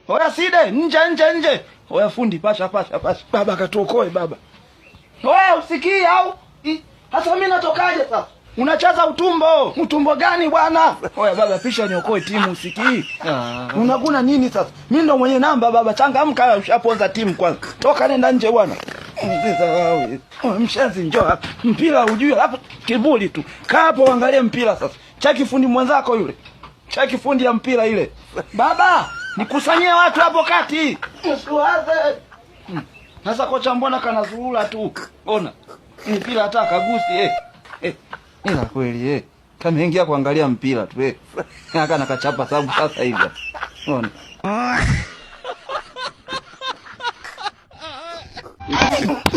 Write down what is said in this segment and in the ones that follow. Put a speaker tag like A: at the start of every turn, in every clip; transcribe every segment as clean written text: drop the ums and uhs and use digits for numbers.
A: Oya Side, nje. Oya fundi, pasha. Baba katuokoe baba. Oya usikii au? Sasa mimi natokaje sasa? Unacheza utumbo. Utumbo gani bwana? Oya baba, pisha niokoe timu, usikii. Unaguna nini sasa? Mimi ndo mwenye namba baba, changamka, ushaponza timu kwanza. Toka nenda nje bwana. Mshenzi njoo hapa. Mpira ujue hapo kibuli tu. Kaa hapo angalie mpira sasa. Chaki fundi mwenzako yule. Chaki fundi ya mpira ile. Baba, nikusanyie watu hapo kati. Usiwaze. Sasa kocha mbona kanazurura tu? Ona. Mpira hata kagusi ila kweli kameingia kuangalia mpira tu Aka nakachapa sababu sasa hivi. Ona.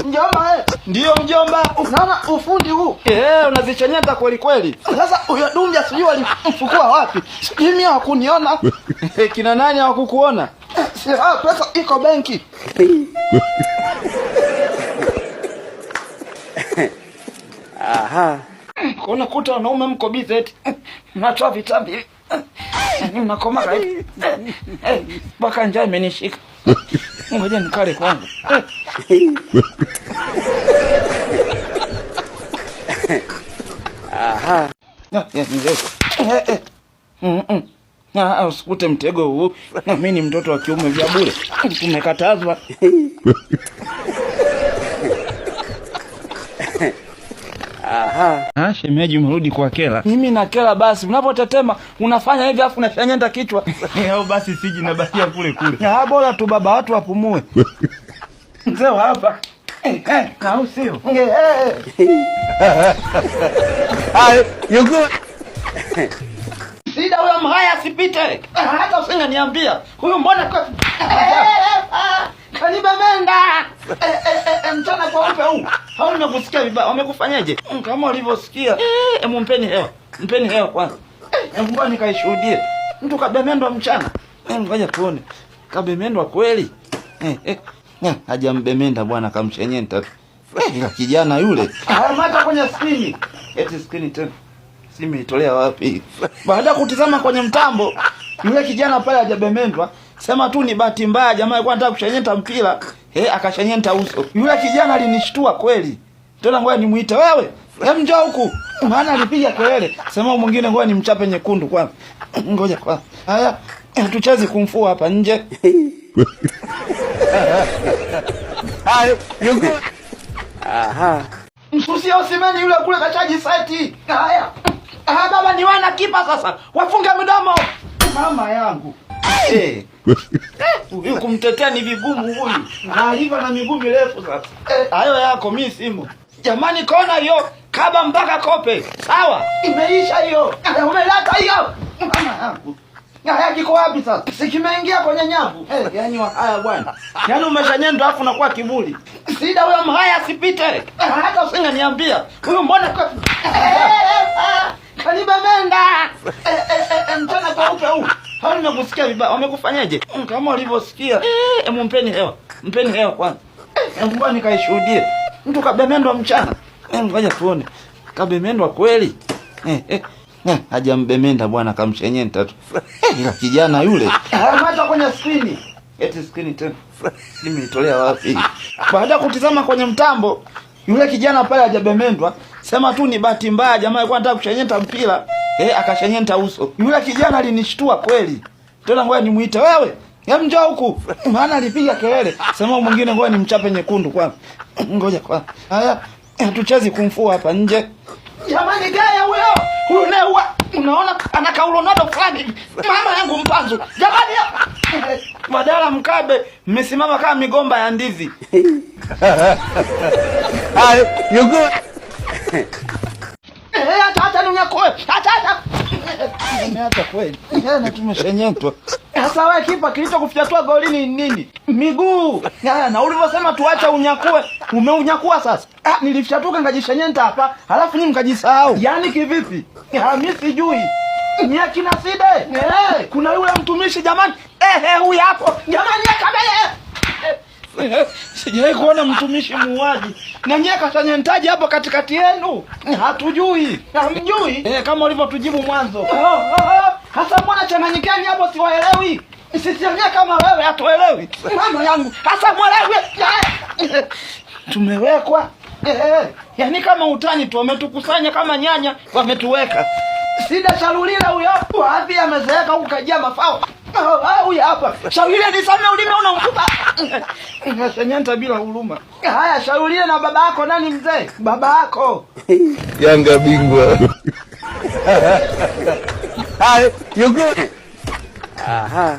A: Mjomba ndio mjomba. Unaona ufundi huu? Unazichenyeta kweli. Sasa huyo Dumbia sijui walimfukua wapi. Mimi hakuniona. Kina nani hawakukuona? Pesa iko benki. Aha. Kuna kuta wanaume mko busy eti. Mnatoa vitambi. Mnakoma hivi. Baka njaa imenishika. Ngoja nikale kwanza. Aha. Usikute mtego huu. Mimi ni mtoto wa kiume vya bure. Tumekatazwa. Aha. Shemeji umerudi kwa kela. Mimi na kela basi. Unapotetema unafanya hivi afu unashanyenda kichwa. Au basi siji na bakia kule. Bora tu baba watu wapumue. Mzee hapa. Au sio? Yuko. Sida huyo mhaya asipite. Hata usingeniambia. Huyu mbona kwa kanibamenda. Mchana kwa upe huu. Hao nimekusikia vibaya. Wamekufanyaje? Kama ulivyosikia. Mpeni hewa kwanza. Ngoja nikaishuhudie. Mtu kabemendwa mchana. Ngoja tuone. Kabemendwa kweli? Hajambemenda bwana, kamshenyenta. Ila kijana yule. Mata kwenye skrini. Eti skrini tena. Simu itolea wapi? Baada kutizama kwenye mtambo, yule kijana pale hajabemendwa. Sema tu ni bahati mbaya, jamaa alikuwa anataka kushenyenta mpira, akashenyenta uso. Yule kijana alinishtua kweli. Tena ngoja nimuite wewe. Njoo huku. Maana alipiga kelele. Sema mwingine ngoja nimchape nyekundu kwanza. Ngoja kwanza. Haya, tucheze kumfua hapa nje. Hayo, yuko. Aha. Msusia usimeni yule kule kachaji seti. Haya. Baba ni wana kipa sasa. Wafunge midomo. Mama yangu. Huyu kumtetea ni vigumu huyu. Aliva na miguu mirefu sasa. Hayo yako mimi simu. Jamani kona hiyo kaba mpaka kope. Sawa? Imeisha hiyo. Umeleta hiyo. Mama yangu. Haya kiko wapi sasa? Sikimeingia kwenye nyavu. Yaani haya bwana. Yaani umeshanyenda afu unakuwa kiburi. Sida huyo mhaya asipite. Hata usingeniambia. Huyu mbona kwa kanibamenda. Mchana kwa upe huu. Hao nimekusikia vibaya. Wamekufanyaje? Kama ulivyosikia. Mpeni hewa kwanza. Ngoja nikaishuhudie. Mtu kabemendwa mchana. Ngoja tuone. Kabemendwa kweli? Hajambemenda bwana, kamshenyenta tu. Ila kijana yule. Mata kwenye skrini. Eti skrini tena. Simu itolea wapi? Baada kutizama kwenye mtambo, yule kijana pale hajabemendwa. Sema tu ni bahati mbaya, jamaa alikuwa anataka kushenyenta mpira, akashenyenta uso. Yule kijana alinishtua kweli. Tena ngoja nimuite wewe. Njoo huku. Maana alipiga kelele. Sema mwingine ngoja nimchape nyekundu kwanza. Ngoja kwanza. Haya, tucheze kumfua hapa nje. Jamani gaya huyo. Huyu naye unaona ana kaulonodo fulani. Mama yangu mpanzu. Jamani Madara mkabe mmesimama kama migomba ya ndizi. Hayo, yuko. Acha nunyakoe. Acha. Nimeacha kweli. Na tumeshenyentwa. Sasa wewe kipa kilichokufyatua golini nini? Miguu. Na ulivyosema tuache unyakue, umeunyakua sasa. Nilifyatuka ngajishenyenta hapa, halafu nyinyi mkajisahau. Yaani kivipi? Mimi sijui. Ni akina Side. Kuna yule mtumishi jamani. Huyu hapo. Jamani akabele. Sijawahi kuona mtumishi muuaji. Na nyie kashanyantaji hapo katikati yenu. Hatujui. Hamjui? Kama ulivyotujibu mwanzo. Hasa mbona changanyikani hapo siwaelewi. Sisiongea kama wewe hatuelewi. Mama yangu, hasa mwelewe. Tumewekwa. Yaani kama utani tu wametukusanya kama nyanya wametuweka. Sida Shalulile huyo. Wapi amezeeka huko kajia mafao. Huyu hapa. Shalulile nisame ulime unamkuba. Senyenta bila huruma. Haya Shalulile na baba yako nani mzee? Baba yako.
B: Yanga bingwa. Hai, you good? Aha.